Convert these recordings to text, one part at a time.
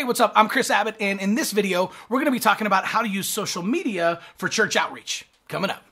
Hey, what's up? I'm Chris Abbott, and in this video, we're going to be talking about how to use social media for church outreach. Coming up.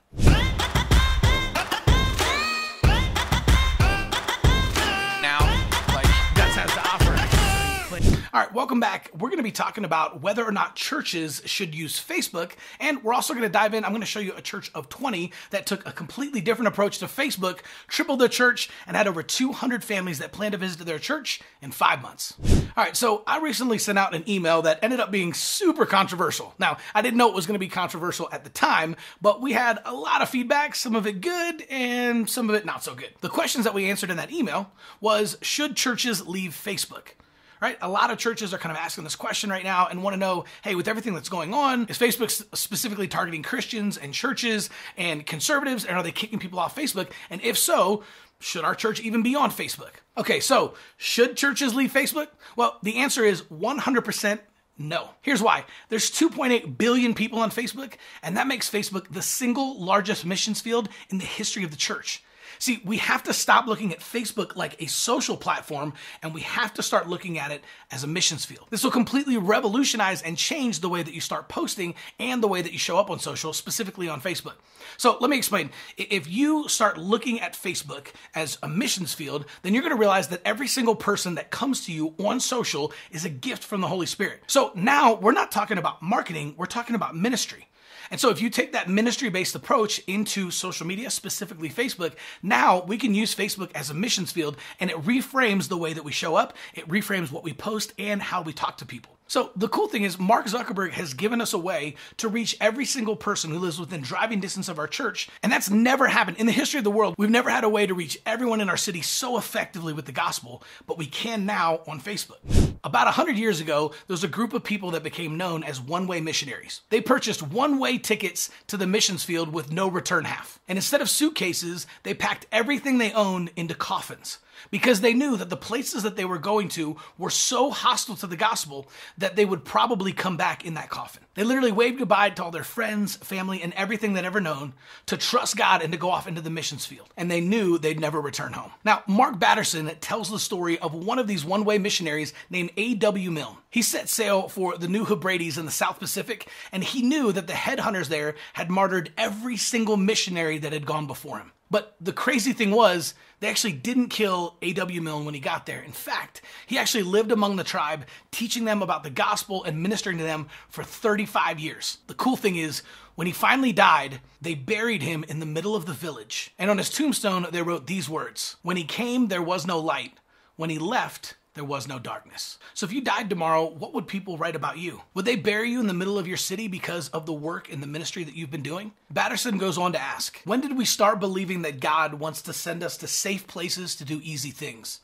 All right, welcome back. We're going to be talking about whether or not churches should use Facebook, and we're also going to dive in. I'm going to show you a church of 20 that took a completely different approach to Facebook, tripled their church, and had over 200 families that planned to visit their church in 5 months. All right, so I recently sent out an email that ended up being super controversial. Now, I didn't know it was going to be controversial at the time, but we had a lot of feedback, some of it good and some of it not so good. The questions that we answered in that email was, should churches leave Facebook? Right? A lot of churches are kind of asking this question right now and want to know, hey, with everything that's going on, is Facebook specifically targeting Christians and churches and conservatives, and are they kicking people off Facebook? And if so, should our church even be on Facebook? Okay, so should churches leave Facebook? Well, the answer is 100% no. Here's why. There's 2.8 billion people on Facebook, and that makes Facebook the single largest missions field in the history of the church. See, we have to stop looking at Facebook like a social platform, and we have to start looking at it as a missions field. This will completely revolutionize and change the way that you start posting and the way that you show up on social, specifically on Facebook. So let me explain. If you start looking at Facebook as a missions field, then you're going to realize that every single person that comes to you on social is a gift from the Holy Spirit. So now we're not talking about marketing, we're talking about ministry. And so if you take that ministry-based approach into social media, specifically Facebook, now we can use Facebook as a missions field, and it reframes the way that we show up, it reframes what we post and how we talk to people. So the cool thing is Mark Zuckerberg has given us a way to reach every single person who lives within driving distance of our church, and that's never happened. In the history of the world, we've never had a way to reach everyone in our city so effectively with the gospel, but we can now on Facebook. About 100 years ago, there was a group of people that became known as One-Way Missionaries. They purchased one-way tickets to the missions field with no return half. And instead of suitcases, they packed everything they owned into coffins, because they knew that the places that they were going to were so hostile to the gospel that they would probably come back in that coffin. They literally waved goodbye to all their friends, family, and everything they'd ever known to trust God and to go off into the missions field. And they knew they'd never return home. Now, Mark Batterson tells the story of one of these one-way missionaries named A.W. Milne. He set sail for the New Hebrides in the South Pacific, and he knew that the headhunters there had martyred every single missionary that had gone before him. But the crazy thing was, they actually didn't kill A.W. Milne when he got there. In fact, he actually lived among the tribe, teaching them about the gospel and ministering to them for 35 years. The cool thing is, when he finally died, they buried him in the middle of the village. And on his tombstone, they wrote these words: "When he came, there was no light. When he left, there was no darkness." So if you died tomorrow, what would people write about you? Would they bury you in the middle of your city because of the work and the ministry that you've been doing? Batterson goes on to ask, when did we start believing that God wants to send us to safe places to do easy things?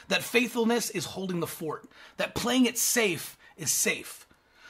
That faithfulness is holding the fort. That playing it safe is safe.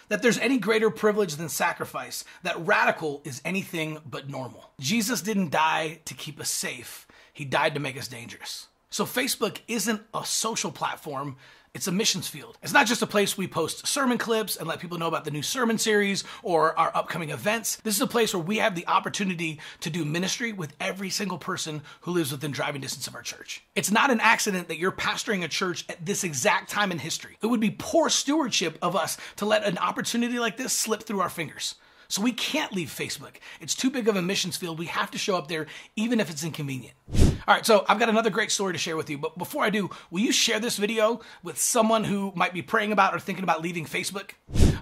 That there's any greater privilege than sacrifice. That radical is anything but normal. Jesus didn't die to keep us safe. He died to make us dangerous. So Facebook isn't a social platform, it's a missions field. It's not just a place we post sermon clips and let people know about the new sermon series or our upcoming events. This is a place where we have the opportunity to do ministry with every single person who lives within driving distance of our church. It's not an accident that you're pastoring a church at this exact time in history. It would be poor stewardship of us to let an opportunity like this slip through our fingers. So we can't leave Facebook. It's too big of a missions field. We have to show up there even if it's inconvenient. All right, so I've got another great story to share with you. But before I do, will you share this video with someone who might be praying about or thinking about leaving Facebook?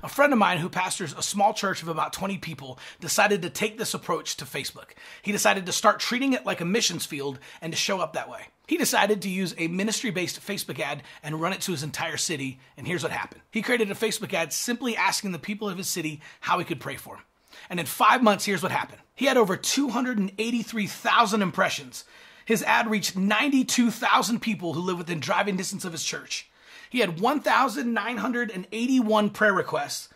A friend of mine who pastors a small church of about 20 people decided to take this approach to Facebook. He decided to start treating it like a missions field and to show up that way. He decided to use a ministry-based Facebook ad and run it to his entire city, and here's what happened. He created a Facebook ad simply asking the people of his city how he could pray for him. And in 5 months, here's what happened. He had over 283,000 impressions. His ad reached 92,000 people who live within driving distance of his church. He had 1,981 prayer requests,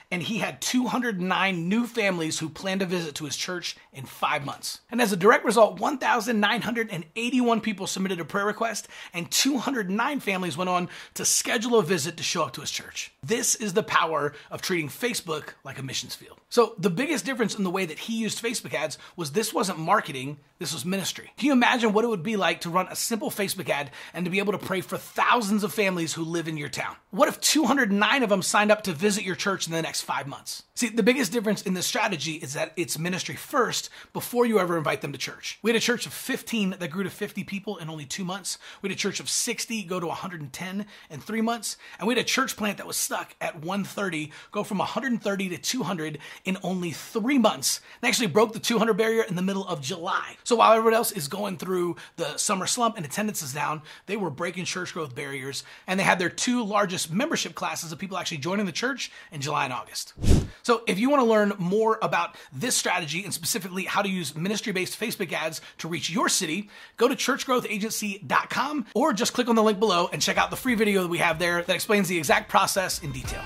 and he had 209 new families who planned to visit to his church in 5 months. And as a direct result, 1,981 people submitted a prayer request, and 209 families went on to schedule a visit to show up to his church. This is the power of treating Facebook like a missions field. So the biggest difference in the way that he used Facebook ads was this wasn't marketing, This was ministry. Can you imagine what it would be like to run a simple Facebook ad and to be able to pray for thousands of families who live in your town? What if 209 of them signed up to visit your church in the next 5 months? See, the biggest difference in this strategy is that it's ministry first before you ever invite them to church. We had a church of 15 that grew to 50 people in only 2 months. We had a church of 60 go to 110 in 3 months. And we had a church plant that was stuck at 130 go from 130 to 200 in only 3 months. They actually broke the 200 barrier in the middle of July. So while everyone else is going through the summer slump and attendance is down, they were breaking church growth barriers, and they had their 2 largest membership classes of people actually joining the church in July and August. So if you want to learn more about this strategy and specifically how to use ministry-based Facebook ads to reach your city, go to churchgrowthagency.com or just click on the link below and check out the free video that we have there that explains the exact process in detail.